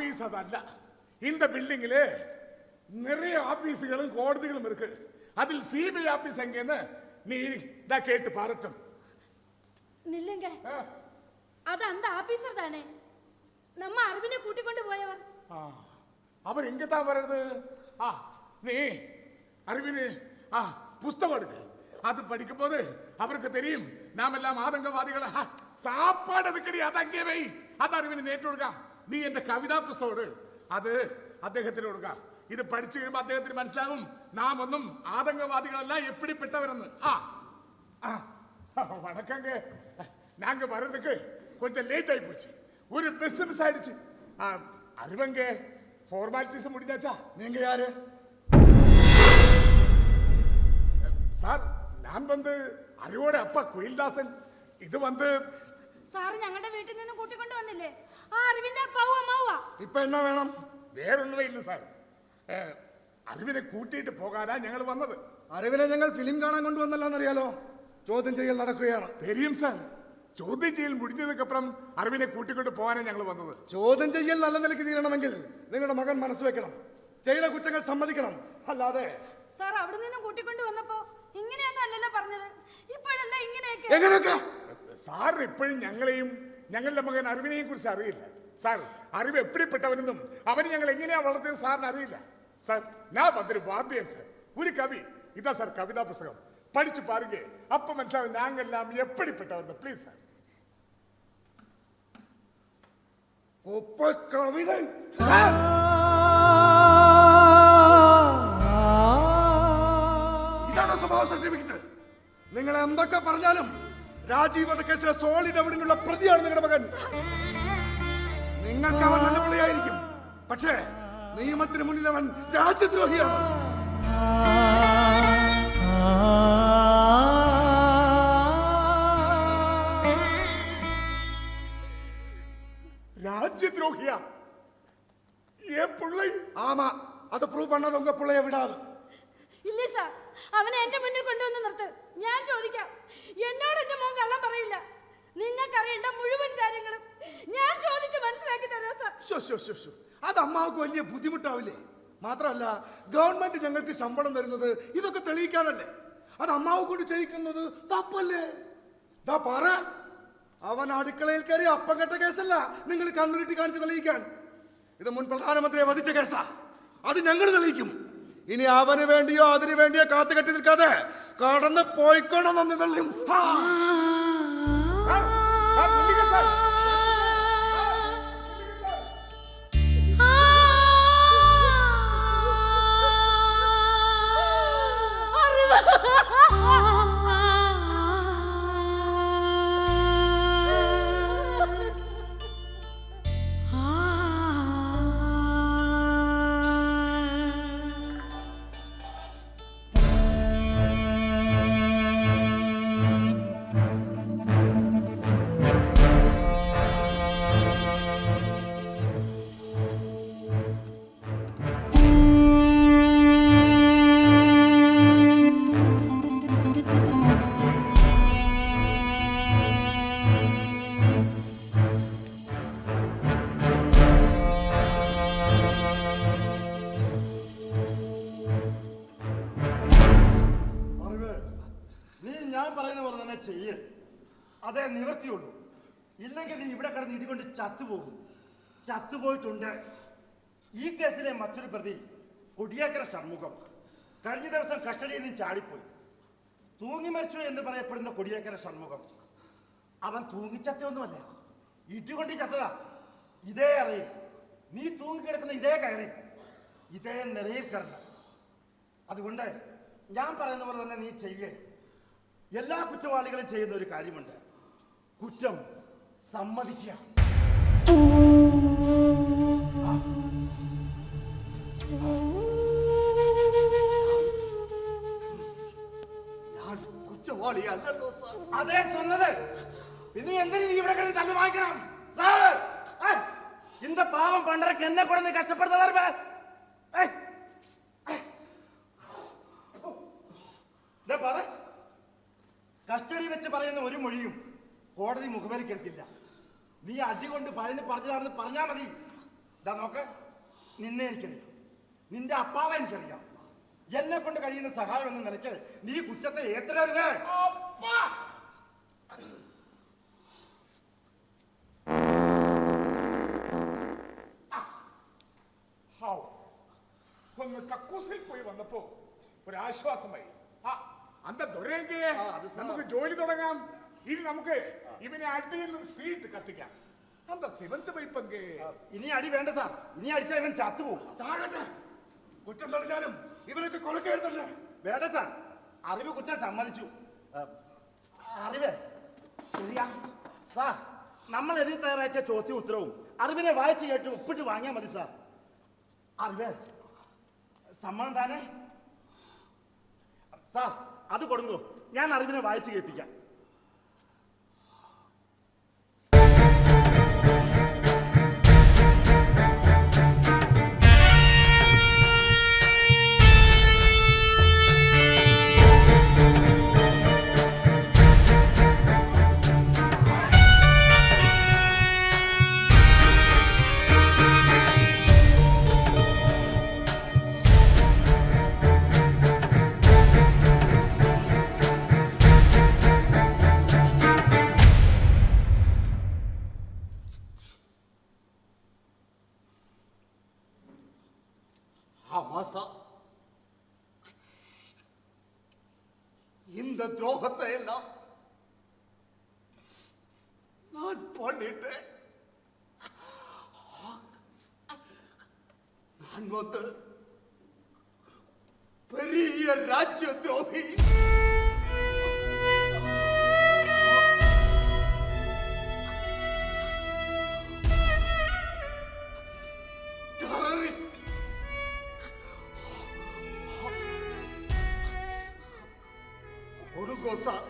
Office அதல்ல. இந்த பில்டிங்ல நிறைய ஆபீஸ்களும் கோடதிகளும் இருக்கு. அதில் சிபிஐ ஆபீஸ் எங்கன்னு நீ இத கேட்டு பாரட்டும். நில்லுங்க. அது அந்த ஆபீசர் தானே நம்ம அரவினை கூட்டி கொண்டு போயவர். அவர் எங்க தான் வர்றது? நீ அரவிന് புஸ்தகம் எடுக்கு. அது படிக்கும் போது அவருக்கு தெரியும் നാം എല്ലാം ആതങ്കവാദികളാ. സാപ്പാട് എടുക്കടി, അത് അങ്ങേ വൈ. അത് അറിവിന് നേരിട്ട് കൊടുക്കാം. നീ എന്റെ കവിതാ പുസ്തകം അത് അദ്ദേഹത്തിന് കൊടുക്കാം. ഇത് പഠിച്ചു കഴിയുമ്പോൾ അദ്ദേഹത്തിന് മനസ്സിലാകും നാം ഒന്നും ആതങ്കവാദികളല്ല, എപ്പിടിപ്പെട്ടവരെന്ന്. வணக்கங்க. நாங்க வர்றதுக்கு கொஞ்சம் லேட் ஆகி போச்சு. ஒரு பஸ் மிஸ் ஆயிடுச்சு. அறிவங்க ஃபார்மாலிட்டிஸ் முடிஞ்சாச்சா? நீங்க யாரு சார்? ഞാൻ വന്ന് അറിവോടെ അപ്പ കുയിൽദാസൻ. ഇത് വന്ന് സാർ ഞങ്ങളുടെ വീട്ടിൽ നിന്ന് കൂട്ടിക്കൊണ്ട് വന്നില്ലേ? അറിവിന്റെ അപ്പാവും അമ്മാവുവാ. ഇപ്പൊ എന്നാ വേണം? വേറൊന്നുമേ ഇല്ല സാർ. അറിവിനെ കൂട്ടിയിട്ട് പോകാനാ ഞങ്ങൾ വന്നത്. അറിവിനെ ഞങ്ങൾ ഫിലിം കാണാൻ കൊണ്ടുവന്നല്ലാന്നറിയാലോ. ചോദ്യം ചെയ്യൽ നടക്കുകയാണ്. തെരിയും സാർ. ചോദ്യം ചെയ്യൽ മുടിഞ്ഞതുക്കപ്പുറം അറിവിനെ കൂട്ടിക്കൊണ്ട് പോകാനാണ് ഞങ്ങൾ വന്നത്. ചോദ്യം ചെയ്യൽ നല്ല നിലയ്ക്ക് തീരണമെങ്കിൽ നിങ്ങളുടെ മകൻ മനസ്സ് വെക്കണം, ചെയ്ത കുറ്റങ്ങൾ സമ്മതിക്കണം. അല്ലാതെ സാർ അവിടെ നിന്നും കൂട്ടിക്കൊണ്ട് വന്നപ്പോ ഇങ്ങനെയൊന്നും അല്ലല്ലോ പറഞ്ഞത്. ഇപ്പോഴെന്താ ഇങ്ങനെയൊക്കെ? എങ്ങനെയൊക്കെ? സാറിന് ഇപ്പോഴും ഞങ്ങളെയും ഞങ്ങളുടെ മകൻ അറിവിനെയും കുറിച്ച് അറിയില്ല സാർ. അറിവ് എപ്പിടിപ്പെട്ടവനെന്നും അവന് ഞങ്ങൾ എങ്ങനെയാ വളർത്തിയത് സാറിന് അറിയില്ല സാർ. ഞാൻ വന്നൊരു വാദ്യ സാർ, ഒരു കവി. ഇതാ സാർ കവിതാ പുസ്തകം. പഠിച്ചു പാരുക, അപ്പൊ മനസ്സിലാവും ഞങ്ങളെല്ലാം എപ്പിടിപ്പെട്ടവന്ന്. Please sir. കവിത ഇതാണ് സ്വഭാവ സർട്ടിഫിക്കറ്റ്. നിങ്ങൾ എന്തൊക്കെ പറഞ്ഞാലും രാജീവ് വധക്കേസിലെ സോളിഡ് എവിടെയുള്ള പ്രതിയാണ് നിങ്ങളുടെ മകൻ. നിങ്ങൾക്ക് അവൻ നല്ല പിള്ളയായിരിക്കും, പക്ഷേ നിയമത്തിന് മുന്നിൽ അവൻ രാജ്യദ്രോഹിയാണ്. ராஜ்யத்ரோகியா? ஏன் பிள்ளை? ஆமா, அது ப்ரூவ் பண்ணாத உங்க பிள்ளைய விடாது. ഇല്ല സാർ, അവനെ എന്റെ മുന്നിൽ കൊണ്ടുവന്ന് നിർത്ത്. ഞാൻ ചോദിക്കാം. എന്നോട് എന്റെ മോൻ കള്ളം പറയില്ല. നിങ്ങൾക്കറിയേണ്ട മുഴുവൻ കാര്യങ്ങളും ഞാൻ ചോദിച്ച് മനസ്സിലാക്കി തരാം സാർ. അത് അമ്മാവർക്ക് വലിയ ബുദ്ധിമുട്ടാവില്ലേ? മാത്രമല്ല, ഗവൺമെന്റ് ഞങ്ങൾക്ക് ശമ്പളം തരുന്നത് ഇതൊക്കെ തെളിയിക്കാനല്ലേ. അത് അമ്മാവ് കൊണ്ട് ചെയ്യിക്കുന്നത് തപ്പല്ലേ? പറ, അവൻ അടുക്കളയിൽ കയറി അപ്പം കെട്ട കേസല്ല നിങ്ങൾ കണ്ണുരുട്ടി കാണിച്ച് തെളിയിക്കാൻ. ഇത് മുൻ പ്രധാനമന്ത്രിയെ വധിച്ച കേസാ. അത് ഞങ്ങൾ തെളിയിക്കും. ഇനി അവന് വേണ്ടിയോ അതിനു വേണ്ടിയോ കാത്തു കെട്ടി നിൽക്കാതെ കടന്ന് പോയിക്കോണം. നന്ദി തെളിയും. അതേ നിവർത്തിയുള്ളൂ. ഇല്ലെങ്കിൽ നീ ഇവിടെ കിടന്ന് ഇടികൊണ്ട് ചത്തുപോകും. ചത്തുപോയിട്ടുണ്ട്. ഈ കേസിലെ മറ്റൊരു പ്രതി കൊടിയേക്കര ഷൺമുഖം കഴിഞ്ഞ ദിവസം കസ്റ്റഡിയിൽ നിന്ന് ചാടിപ്പോയി. തൂങ്ങി മരിച്ചു എന്ന് പറയപ്പെടുന്ന കൊടിയേക്കര ഷൺമുഖം അവൻ തൂങ്ങിച്ചത്തൊന്നുമല്ല, ഇടികൊണ്ട് ചത്തതാ. ഇതേ അറിയും, നീ തൂങ്ങിക്കിടക്കുന്ന ഇതേ കയറി ഇതേ നിലയിൽ കിടന്ന്. അതുകൊണ്ട് ഞാൻ പറയുന്ന പോലെ തന്നെ നീ ചെയ്യേ. എല്ലാ കുറ്റവാളികളും ചെയ്യുന്ന ഒരു കാര്യമുണ്ട്, കുറ്റം സമ്മതിക്കുക. ഞാൻ കുറ്റവാളിയല്ലോ സാർ. അതേ சொன்னது. പിന്നെ എന്തിനു നീ ഇവിടെ കിടന്ന് തള്ളി വാങ്ങിക്കണം സാർ? இந்த பாவம் பண்றதுக்கு என்ன கூட நீ கஷ்டப்படுறதா? കസ്റ്റഡി വെച്ച് പറയുന്ന ഒരു മൊഴിയും കോടതി മുഖവേലിക്കെടുക്കില്ല. നീ അടി കൊണ്ട് ഭയന്ന് പറഞ്ഞതാണെന്ന് പറഞ്ഞാൽ മതി. ദാ നോക്ക്, നിന്നെ എനിക്കറിയാം, നിന്റെ അപ്പാവ എനിക്കറിയാം. എന്നെ കൊണ്ട് കഴിയുന്ന സഹായം എന്ന നിലയ്ക്ക് നീ കുറ്റത്തെ ഏറ്റരുത്. അപ്പാ! ഹൗ. ഒന്ന് കക്കൂസിൽ പോയി വന്നപ്പോ ഒരാശ്വാസമായി. അന്ത ദൊരേങ്കേ അത് സാർ. നമുക്ക് ജോലി തുടങ്ങാം. ഇനി നമുക്ക് ഇവനെ അടിയിൽ നിന്ന് തീയിട്ട് കത്തിക്കാം. അന്ത സിവന്ത് പൈപ്പങ്കേ. ഇനി അടി വേണ്ട സാർ, ഇനി അടിച്ചാൽ ഇവൻ ചത്തുപോകും. താഴട്ടെ, കുറ്റം തെളിഞ്ഞാലും ഇവനൊക്കെ കൊലക്കരുതല്ലേ. വേണ്ട സാർ, അറിവ് കുറ്റം സമ്മതിച്ചു. അറിവ് ശരിയാ സാർ, നമ്മൾ എഴുതി തയ്യാറാക്കിയ ചോദ്യ ഉത്തരവും അറിവിനെ വായിച്ചു കേട്ട് ഒപ്പിട്ട് വാങ്ങിയാൽ മതി സാർ. അറിവ് സമ്മതം താനേ സാർ, അത് കൊടുങ്ങോ, ഞാൻ അറിവിനെ വായിച്ചു കേൾപ്പിക്കാം. ஆமாசா, இந்த துரோகத்தை எல்லாம் நான் பண்ணிட்டேன். நான் வந்து பெரிய ராஜ்ய துரோகி. டெரரிஸ்ட். கொடுங்கோ சார்,